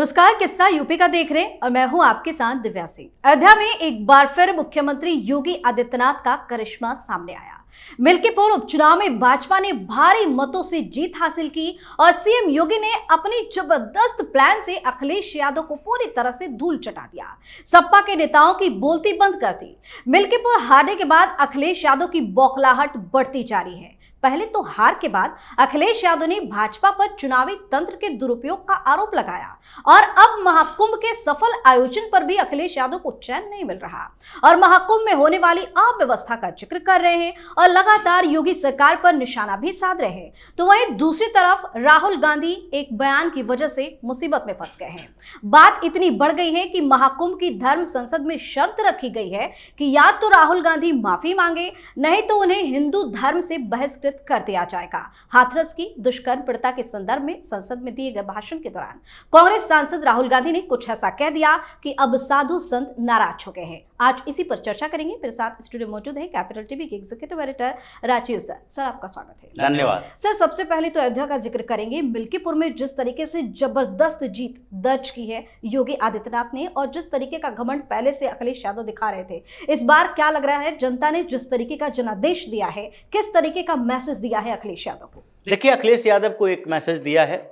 नमस्कार, किस्सा यूपी का देख रहे हैं और मैं हूं आपके साथ दिव्या सिंह। अयोध्या में एक बार फिर मुख्यमंत्री योगी आदित्यनाथ का करिश्मा सामने आया। मिल्कीपुर उपचुनाव में भाजपा ने भारी मतों से जीत हासिल की और सीएम योगी ने अपनी जबरदस्त प्लान से अखिलेश यादव को पूरी तरह से धूल चटा दिया। सपा के नेताओं की बोलती बंद कर दी। मिल्कीपुर हारने के बाद अखिलेश यादव की बौखलाहट बढ़ती जा रही है। पहले तो हार के बाद अखिलेश यादव ने भाजपा पर चुनावी तंत्र के दुरुपयोग का आरोप लगाया और अब महाकुंभ के सफल आयोजन पर भी अखिलेश यादव को चैन नहीं मिल रहा और महाकुंभ में होने वाली अव्यवस्था का जिक्र कर रहे हैं और लगातार योगी सरकार पर निशाना भी साध रहे हैं। तो वहीं दूसरी तरफ राहुल गांधी एक बयान की वजह से मुसीबत में फंस गए हैं। बात इतनी बढ़ गई है कि महाकुंभ की धर्म संसद में शर्त रखी गई है कि या तो राहुल गांधी माफी मांगे, नहीं तो उन्हें हिंदू धर्म से बहिष्कृत कर दिया जाएगा। हाथरस की दुष्कर्म पीड़िता के संदर्भ में संसद में दिए गए भाषण के दौरान कांग्रेस सांसद राहुल गांधी ने कुछ ऐसा कह दिया कि अब साधु संत नाराज हो गए हैं। आज इसी पर चर्चा करेंगे। मेरे साथ स्टूडियो मौजूद है कैपिटल टीवी के executive editor Rajeev sir. Sir, आपका स्वागत है। धन्यवाद। सर, सबसे पहले तो अयोध्या का जिक्र करेंगे। मिल्कीपुर में जिस तरीके से जबरदस्त जीत दर्ज की है योगी आदित्यनाथ ने और जिस तरीके का घमंड पहले से अखिलेश यादव दिखा रहे थे, इस बार क्या लग रहा है जनता ने जिस तरीके का जनादेश दिया है, किस तरीके का मैसेज दिया है अखिलेश यादव को? देखिए, अखिलेश यादव को एक मैसेज दिया है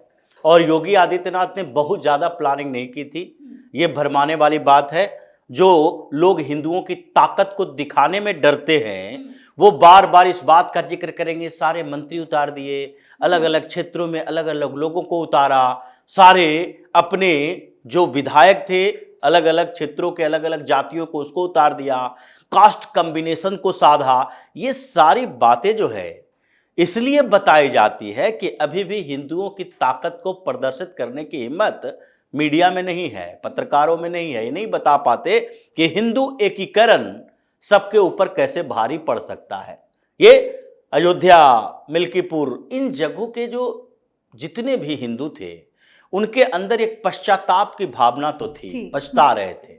और योगी आदित्यनाथ ने बहुत ज्यादा प्लानिंग नहीं की थी। ये भरमाने वाली बात है। जो लोग हिंदुओं की ताकत को दिखाने में डरते हैं वो बार बार इस बात का जिक्र करेंगे। सारे मंत्री उतार दिए, अलग अलग क्षेत्रों में अलग अलग लोगों को उतारा, सारे अपने जो विधायक थे अलग अलग क्षेत्रों के अलग अलग जातियों को उसको उतार दिया, कास्ट कॉम्बिनेशन को साधा। ये सारी बातें जो है इसलिए बताई जाती है कि अभी भी हिंदुओं की ताकत को प्रदर्शित करने की हिम्मत मीडिया में नहीं है, पत्रकारों में नहीं है। ये नहीं बता पाते कि हिंदू एकीकरण सबके ऊपर कैसे भारी पड़ सकता है। ये अयोध्या, मिल्कीपुर, इन जगहों के जो जितने भी हिंदू थे उनके अंदर एक पश्चाताप की भावना तो थी, पछता रहे थे,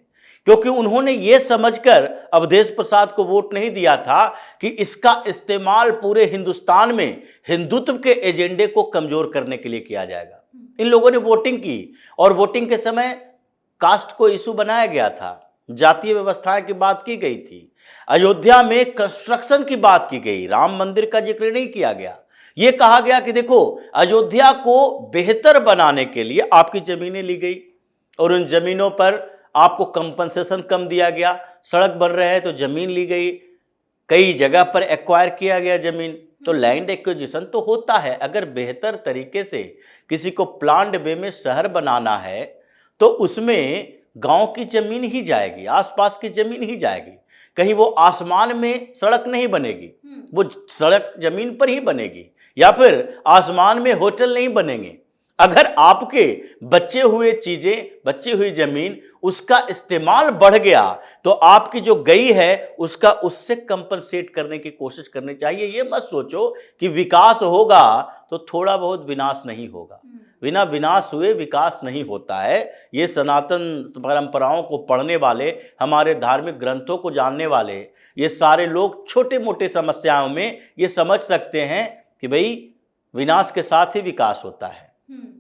क्योंकि उन्होंने ये समझकर अवधेश प्रसाद को वोट नहीं दिया था कि इसका इस्तेमाल पूरे हिंदुस्तान में हिंदुत्व के एजेंडे को कमजोर करने के लिए किया जाएगा। इन लोगों ने वोटिंग की और वोटिंग के समय कास्ट को इशू बनाया गया था, जातीय व्यवस्था की बात की गई थी, अयोध्या में कंस्ट्रक्शन की बात की गई, राम मंदिर का जिक्र नहीं किया गया। यह कहा गया कि देखो, अयोध्या को बेहतर बनाने के लिए आपकी जमीनें ली गई और उन जमीनों पर आपको कंपनसेशन कम दिया गया। सड़क बन रहे हैं तो जमीन ली गई, कई जगह पर एक्वायर किया गया जमीन। तो लैंड एक्विजिशन तो होता है। अगर बेहतर तरीके से किसी को प्लान्ड वे में शहर बनाना है तो उसमें गांव की जमीन ही जाएगी, आसपास की जमीन ही जाएगी। कहीं वो आसमान में सड़क नहीं बनेगी, वो सड़क जमीन पर ही बनेगी, या फिर आसमान में होटल नहीं बनेंगे। अगर आपके बचे हुए चीजें, बची हुई जमीन, उसका इस्तेमाल बढ़ गया तो आपकी जो गई है उसका उससे कंपनसेट करने की कोशिश करनी चाहिए। ये मत सोचो कि विकास होगा तो थोड़ा बहुत विनाश नहीं होगा। बिना विनाश हुए विकास नहीं होता है। ये सनातन परंपराओं को पढ़ने वाले, हमारे धार्मिक ग्रंथों को जानने वाले, ये सारे लोग छोटे मोटे समस्याओं में ये समझ सकते हैं कि भाई विनाश के साथ ही विकास होता है।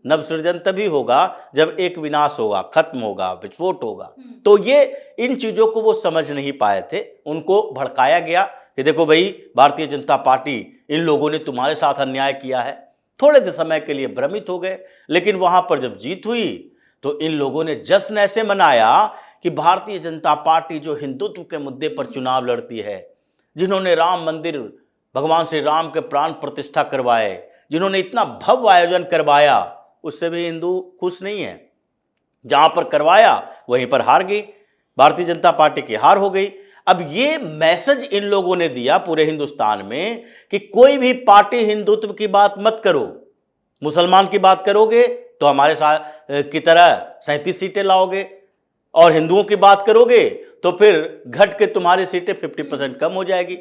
नवसृजन तभी होगा जब एक विनाश होगा, खत्म होगा, विस्फोट होगा। तो ये इन चीजों को वो समझ नहीं पाए थे। उनको भड़काया गया कि देखो भाई, भारतीय जनता पार्टी, इन लोगों ने तुम्हारे साथ अन्याय किया है। थोड़े समय के लिए भ्रमित हो गए, लेकिन वहां पर जब जीत हुई तो इन लोगों ने जश्न ऐसे मनाया कि भारतीय जनता पार्टी जो हिंदुत्व के मुद्दे पर चुनाव लड़ती है, जिन्होंने राम मंदिर, भगवान श्री राम के प्राण प्रतिष्ठा करवाए, जिन्होंने इतना भव्य आयोजन करवाया, उससे भी हिंदू खुश नहीं है। जहां पर करवाया वहीं पर हार गई, भारतीय जनता पार्टी की हार हो गई। अब ये मैसेज इन लोगों ने दिया पूरे हिंदुस्तान में कि कोई भी पार्टी हिंदुत्व की बात मत करो। मुसलमान की बात करोगे तो हमारे साथ की तरह 37 सीटें लाओगे, और हिंदुओं की बात करोगे तो फिर घट के तुम्हारी सीटें 50% कम हो जाएगी।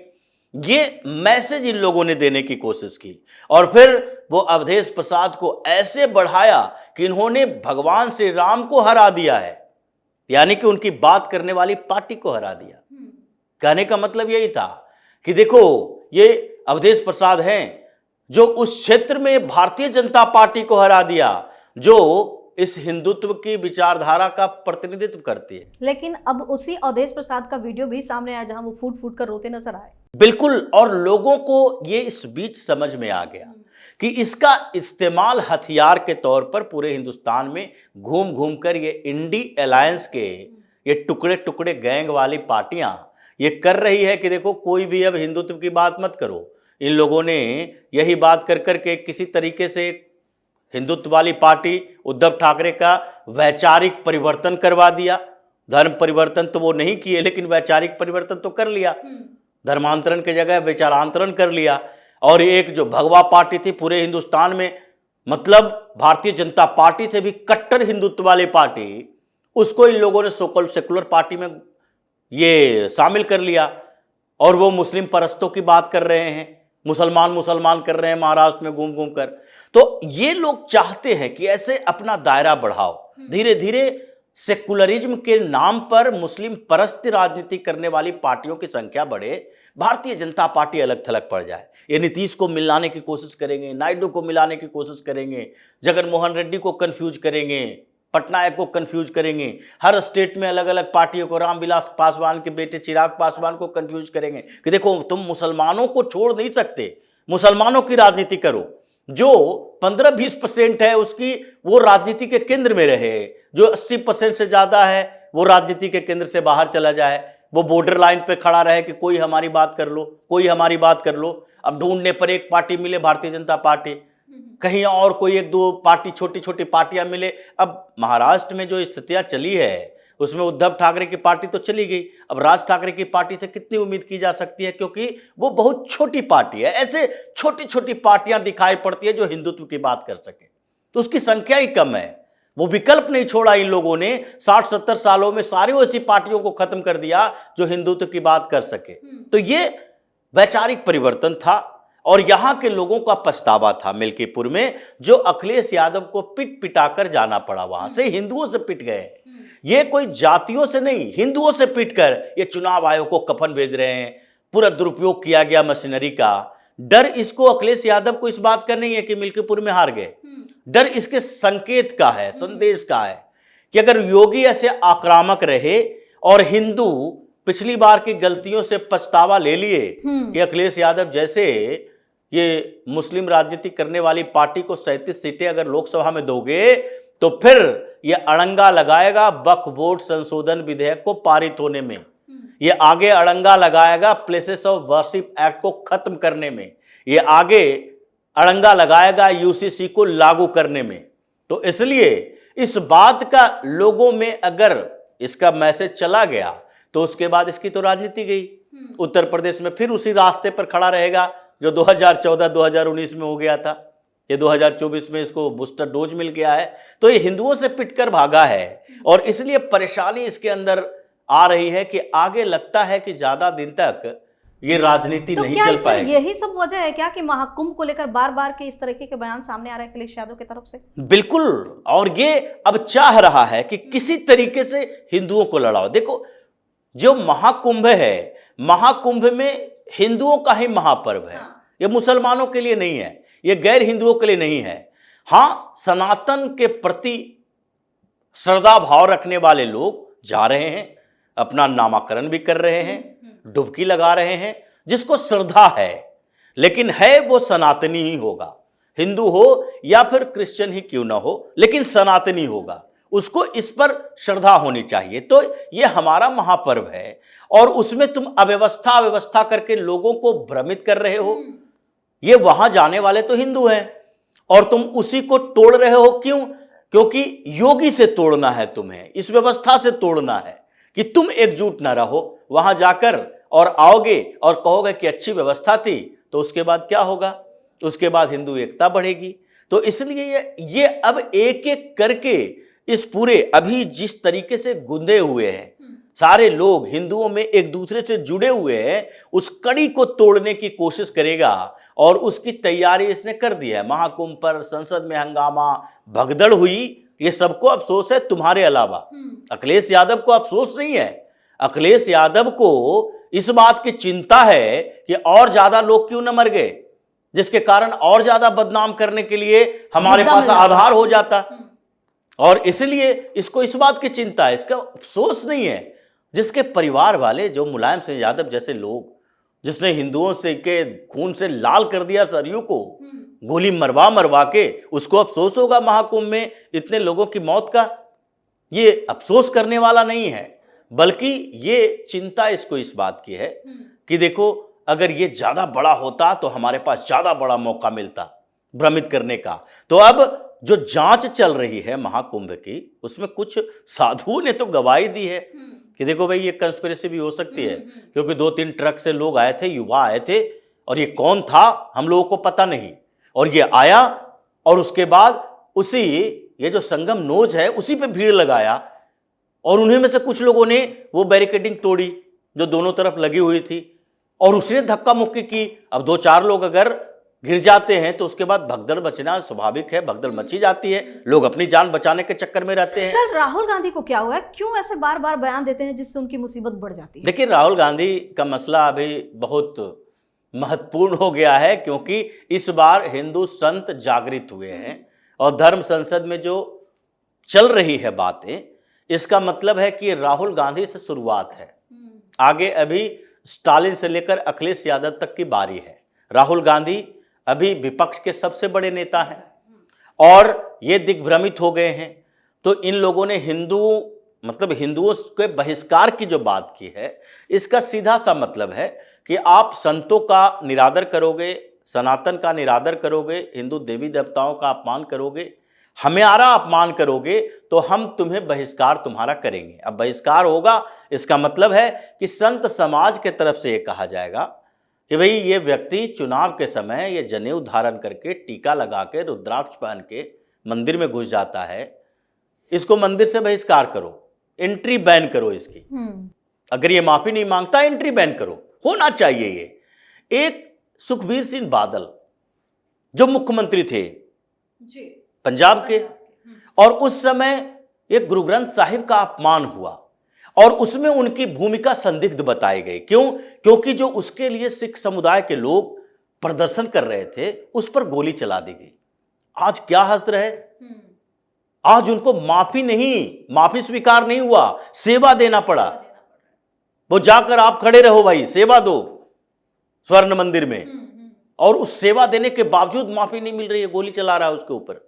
ये मैसेज इन लोगों ने देने की कोशिश की और फिर वो अवधेश प्रसाद को ऐसे बढ़ाया कि इन्होंने भगवान श्री राम को हरा दिया है, यानी कि उनकी बात करने वाली पार्टी को हरा दिया। कहने का मतलब यही था कि देखो, ये अवधेश प्रसाद हैं जो उस क्षेत्र में भारतीय जनता पार्टी को हरा दिया, जो इस हिंदुत्व की विचारधारा का प्रतिनिधित्व करती है। लेकिन अब उसी अवधेश प्रसाद का वीडियो भी सामने आया जहां वो फूट फूट कर रोते नजर आए। बिल्कुल, और लोगों को ये इस बीच समझ में आ गया कि इसका इस्तेमाल हथियार के तौर पर पूरे हिंदुस्तान में घूम घूम कर ये इंडी अलायंस के ये टुकड़े टुकड़े गैंग वाली पार्टियां ये कर रही है कि देखो कोई भी अब हिंदुत्व की बात मत करो। इन लोगों ने यही बात कर करके किसी तरीके से हिंदुत्व वाली पार्टी उद्धव ठाकरे का वैचारिक परिवर्तन करवा दिया। धर्म परिवर्तन तो वो नहीं किए, लेकिन वैचारिक परिवर्तन तो कर लिया। धर्मांतरण की जगह विचारांतरण कर लिया। और एक जो भगवा पार्टी थी पूरे हिंदुस्तान में, मतलब भारतीय जनता पार्टी से भी कट्टर हिंदुत्व वाली पार्टी, उसको इन लोगों ने सोकल सेकुलर पार्टी में ये शामिल कर लिया। और वो मुस्लिम परस्तों की बात कर रहे हैं, मुसलमान कर रहे हैं महाराष्ट्र में घूम घूम कर। तो ये लोग चाहते हैं कि ऐसे अपना दायरा बढ़ाओ, धीरे धीरे सेकुलरिज्म के नाम पर मुस्लिम परस्त राजनीति करने वाली पार्टियों की संख्या बढ़े, भारतीय जनता पार्टी अलग थलग पड़ जाए। ये नीतीश को मिलाने की कोशिश करेंगे, नायडू को मिलाने की कोशिश करेंगे, जगन मोहन रेड्डी को कंफ्यूज करेंगे, पटनायक को कंफ्यूज करेंगे, हर स्टेट में अलग अलग पार्टियों को, रामविलास पासवान के बेटे चिराग पासवान को कंफ्यूज करेंगे कि देखो तुम मुसलमानों को छोड़ नहीं सकते, मुसलमानों की राजनीति करो। जो 15-20% है उसकी वो राजनीति के केंद्र में रहे, जो 80% से ज्यादा है वो राजनीति के केंद्र से बाहर चला जाए, वो बॉर्डर लाइन पे खड़ा रहे कि कोई हमारी बात कर लो, कोई हमारी बात कर लो। अब ढूंढने पर एक पार्टी मिले भारतीय जनता पार्टी, कहीं और कोई एक दो पार्टी छोटी छोटी पार्टियां मिले। अब महाराष्ट्र में जो स्थितियां चली है उसमें उद्धव ठाकरे की पार्टी तो चली गई, अब राज ठाकरे की पार्टी से कितनी उम्मीद की जा सकती है, क्योंकि वो बहुत छोटी पार्टी है। ऐसे छोटी छोटी पार्टियां दिखाई पड़ती है जो हिंदुत्व की बात कर सके, तो उसकी संख्या ही कम है। वो विकल्प नहीं छोड़ा इन लोगों ने, 60-70 सालों में सारी ऐसी पार्टियों को खत्म कर दिया जो हिंदुत्व की बात कर सके। तो ये वैचारिक परिवर्तन था और यहां के लोगों का पछतावा था मिल्कीपुर में, जो अखिलेश यादव को पिट पिटाकर जाना पड़ा। वहां से हिंदुओं से पिट गए, ये कोई जातियों से नहीं, हिंदुओं से पिटकर ये चुनाव आयोग को कफन भेज रहे हैं। पूरा दुरुपयोग किया गया मशीनरी का। डर इसको अखिलेश यादव को इस बात का नहीं है कि मिल्कीपुर में हार गए, डर इसके संकेत का है, संदेश का है कि अगर योगी ऐसे आक्रामक रहे और हिंदू पिछली बार की गलतियों से पछतावा ले लिए कि अखिलेश यादव जैसे ये मुस्लिम राजनीति करने वाली पार्टी को 37 सीटें अगर लोकसभा में दोगे तो फिर ये अड़ंगा लगाएगा वक्फ बोर्ड संशोधन विधेयक को पारित होने में, ये आगे अड़ंगा लगाएगा प्लेसेस ऑफ वर्शिप एक्ट को खत्म करने में, ये आगे अड़ंगा लगाएगा यूसीसी को लागू करने में। तो इसलिए इस बात का लोगों में अगर इसका मैसेज चला गया तो उसके बाद इसकी तो राजनीति गई। उत्तर प्रदेश में फिर उसी रास्ते पर खड़ा रहेगा जो 2014-2019 में हो गया था। ये 2024 में इसको बूस्टर डोज मिल गया है, तो ये हिंदुओं से पिटकर भागा है और इसलिए परेशानी इसके अंदर आ रही है कि आगे लगता है कि ज्यादा दिन तक ये राजनीति तो नहीं क्या चल पाएगी। यही सब वजह है क्या कि महाकुंभ को लेकर बार बार के इस तरीके के बयान सामने आ रहे हैं अखिलेश यादव की तरफ से? बिल्कुल, और ये अब चाह रहा है कि किसी तरीके से हिंदुओं को लड़ाओ। देखो जो महाकुंभ है, महाकुंभ में हिंदुओं का ही महापर्व है, ये मुसलमानों के लिए नहीं है, ये गैर हिंदुओं के लिए नहीं है। हाँ, सनातन के प्रति श्रद्धा भाव रखने वाले लोग जा रहे हैं, अपना नामाकरण भी कर रहे हैं, डुबकी लगा रहे हैं, जिसको श्रद्धा है, लेकिन है वो सनातनी ही होगा, हिंदू हो या फिर क्रिश्चियन ही क्यों ना हो, लेकिन सनातनी होगा, उसको इस पर श्रद्धा होनी चाहिए। तो ये हमारा महापर्व है और उसमें तुम अव्यवस्था करके लोगों को भ्रमित कर रहे हो। ये वहां जाने वाले तो हिंदू हैं और तुम उसी को तोड़ रहे हो। क्यों? क्योंकि योगी से तोड़ना है तुम्हें, इस व्यवस्था से तोड़ना है कि तुम एकजुट ना रहो। वहां जाकर और आओगे और कहोगे कि अच्छी व्यवस्था थी, तो उसके बाद क्या होगा? उसके बाद हिंदू एकता बढ़ेगी। तो इसलिए ये अब एक एक करके इस पूरे अभी जिस तरीके से गुंदे हुए हैं सारे लोग, हिंदुओं में एक दूसरे से जुड़े हुए हैं, उस कड़ी को तोड़ने की कोशिश करेगा और उसकी तैयारी इसने कर दी है। महाकुंभ पर संसद में हंगामा, भगदड़ हुई, ये सबको अफसोस है तुम्हारे अलावा। अखिलेश यादव को अफसोस नहीं है, अखिलेश यादव को इस बात की चिंता है कि और ज्यादा लोग क्यों न मर गए, जिसके कारण और ज्यादा बदनाम करने के लिए हमारे पास आधार हो जाता। और इसलिए इसको इस बात की चिंता है, इसका अफसोस नहीं है, जिसके परिवार वाले जो मुलायम सिंह यादव जैसे लोग, जिसने हिंदुओं से के खून से लाल कर दिया सरयू को, गोली मरवा मरवा के, उसको अफसोस होगा महाकुंभ में इतने लोगों की मौत का? ये अफसोस करने वाला नहीं है, बल्कि ये चिंता इसको इस बात की है कि देखो अगर ये ज्यादा बड़ा होता तो हमारे पास ज्यादा बड़ा मौका मिलता भ्रमित करने का। तो अब जो जांच चल रही है महाकुंभ की, उसमें कुछ साधुओं ने तो गवाही दी है कि देखो भाई ये कंस्पिरेसी भी हो सकती है, क्योंकि 2-3 ट्रक से लोग आए थे, युवा आए थे, और ये कौन था हम लोगों को पता नहीं, और ये आया और उसके बाद उसी ये जो संगम नोज है उसी पे भीड़ लगाया, और उन्हीं में से कुछ लोगों ने वो बैरिकेडिंग तोड़ी जो दोनों तरफ लगी हुई थी, और उसने धक्का मुक्की की। अब 2-4 लोग अगर गिर जाते हैं तो उसके बाद भगदड़ मचना स्वाभाविक है, भगदड़ मची जाती है, लोग अपनी जान बचाने के चक्कर में रहते हैं। सर राहुल गांधी को क्या हुआ है, क्यों ऐसे बार बार बयान देते हैं जिससे उनकी मुसीबत बढ़ जाती है? देखिए राहुल गांधी का मसला अभी बहुत महत्वपूर्ण हो गया है, क्योंकि इस बार हिंदू संत जागृत हुए हैं, और धर्म संसद में जो चल रही है बातें, इसका मतलब है कि राहुल गांधी से शुरुआत है, आगे अभी स्टालिन से लेकर अखिलेश यादव तक की बारी है। राहुल गांधी अभी विपक्ष के सबसे बड़े नेता हैं, और ये दिग्भ्रमित हो गए हैं। तो इन लोगों ने हिंदुओं के बहिष्कार की जो बात की है, इसका सीधा सा मतलब है कि आप संतों का निरादर करोगे, सनातन का निरादर करोगे, हिंदू देवी देवताओं का अपमान करोगे, हमारा अपमान करोगे, तो हम तुम्हें बहिष्कार तुम्हारा करेंगे। अब बहिष्कार होगा, इसका मतलब है कि संत समाज के तरफ से ये कहा जाएगा कि भाई ये व्यक्ति चुनाव के समय ये जनेऊ धारण करके, टीका लगा के, रुद्राक्ष पहन के मंदिर में घुस जाता है, इसको मंदिर से बहिष्कार करो, एंट्री बैन करो इसकी। अगर ये माफी नहीं मांगता, एंट्री बैन करो, होना चाहिए ये। एक सुखबीर सिंह बादल जो मुख्यमंत्री थे जी पंजाब के, और उस समय एक गुरु ग्रंथ साहिब का अपमान हुआ, और उसमें उनकी भूमिका संदिग्ध बताई गई। क्यों? क्योंकि जो उसके लिए सिख समुदाय के लोग प्रदर्शन कर रहे थे, उस पर गोली चला दी गई। आज क्या हस्त्र है, आज उनको माफी स्वीकार नहीं हुआ, सेवा देना पड़ा। वो जाकर आप खड़े रहो भाई, सेवा दो स्वर्ण मंदिर में, और उस सेवा देने के बावजूद माफी नहीं मिल रही है, गोली चला रहा है उसके ऊपर।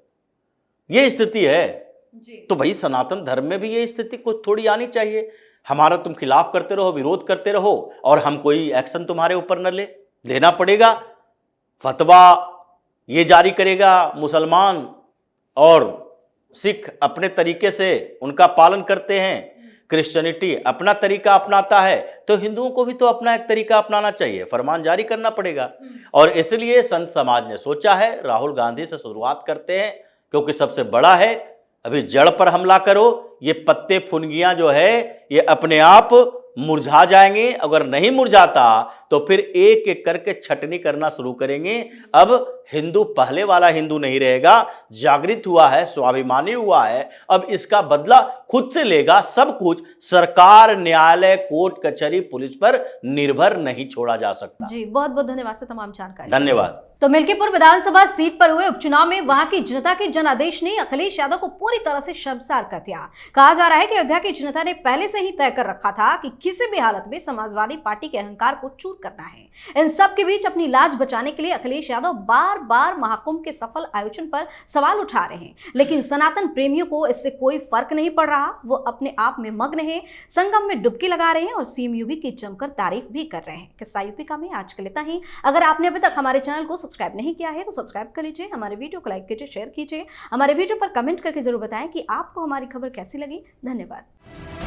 ये स्थिति है जी। तो भाई सनातन धर्म में भी ये स्थिति कुछ थोड़ी आनी चाहिए। हमारा तुम खिलाफ करते रहो, विरोध करते रहो, और हम कोई एक्शन तुम्हारे ऊपर न लेना पड़ेगा। फतवा ये जारी करेगा मुसलमान, और सिख अपने तरीके से उनका पालन करते हैं, क्रिश्चियनिटी अपना तरीका अपनाता है, तो हिंदुओं को भी तो अपना एक तरीका अपनाना चाहिए, फरमान जारी करना पड़ेगा। और इसलिए संत समाज ने सोचा है राहुल गांधी से शुरुआत करते हैं, क्योंकि सबसे बड़ा है। अभी जड़ पर हमला करो, ये पत्ते फुनगियां जो है ये अपने आप मुरझा जाएंगे। अगर नहीं मुरझाता तो फिर एक एक करके छटनी करना शुरू करेंगे। अब हिंदू पहले वाला हिंदू नहीं रहेगा, जागृत हुआ है, स्वाभिमानी हुआ है, अब इसका बदला खुद से लेगा। सब कुछ सरकार, न्यायालय, कोर्ट कचहरी, पुलिस पर निर्भर नहीं छोड़ा जा सकता। जी बहुत बहुत धन्यवाद सर तमाम जानकारी। धन्यवाद। तो मिल्कीपुर विधानसभा सीट पर हुए उपचुनाव में वहां की जनता के जनादेश ने अखिलेश यादव को पूरी तरह से शर्मसार कर दिया। कहा जा रहा है कि अयोध्या की जनता ने पहले से ही तय कर रखा था कि किसी भी हालत में समाजवादी पार्टी के अहंकार को चूर करना है। इन सब के बीच अपनी लाज बचाने के लिए अखिलेश यादव बार बार महाकुंभ के सफल आयोजन पर सवाल उठा रहे हैं, लेकिन सनातन प्रेमियों को इससे कोई फर्क नहीं पड़ रहा। वो अपने आप में मग्न है, संगम में डुबकी लगा रहे हैं और सीएम योगी की जमकर तारीफ भी कर रहे हैं। किस्सा यूपी का में आज के लिए इतना ही। अगर आपने अभी तक हमारे चैनल को सब्सक्राइब नहीं किया है तो सब्सक्राइब कर लीजिए, हमारे वीडियो को लाइक कीजिए, शेयर कीजिए, हमारे वीडियो पर कमेंट करके जरूर बताएं कि आपको हमारी खबर कैसी लगी। धन्यवाद।